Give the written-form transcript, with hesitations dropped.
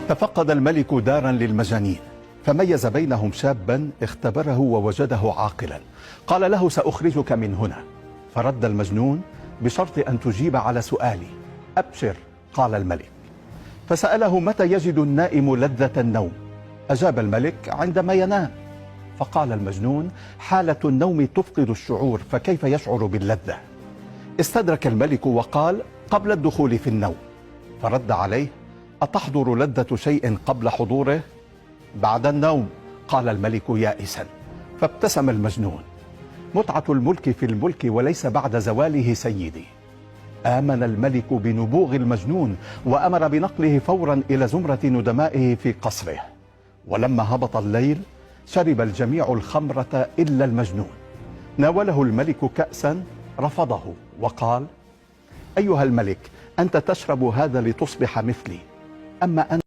تفقد الملك دارا للمجانين، فميز بينهم شابا اختبره ووجده عاقلا. قال له: سأخرجك من هنا. فرد المجنون: بشرط أن تجيب على سؤالي. أبشر، قال الملك. فسأله: متى يجد النائم لذة النوم؟ أجاب الملك: عندما ينام. فقال المجنون: حالة النوم تفقد الشعور، فكيف يشعر باللذة؟ استدرك الملك وقال: قبل الدخول في النوم. فرد عليه: أتحضر لذة شيء قبل حضوره؟ بعد النوم، قال الملك يائسا. فابتسم المجنون: متعة الملك في الملك وليس بعد زواله سيدي. آمن الملك بنبوغ المجنون وأمر بنقله فورا إلى زمرة ندمائه في قصره. ولما هبط الليل شرب الجميع الخمرة إلا المجنون. ناوله الملك كأسا رفضه وقال: أيها الملك، أنت تشرب هذا لتصبح مثلي، أما أنا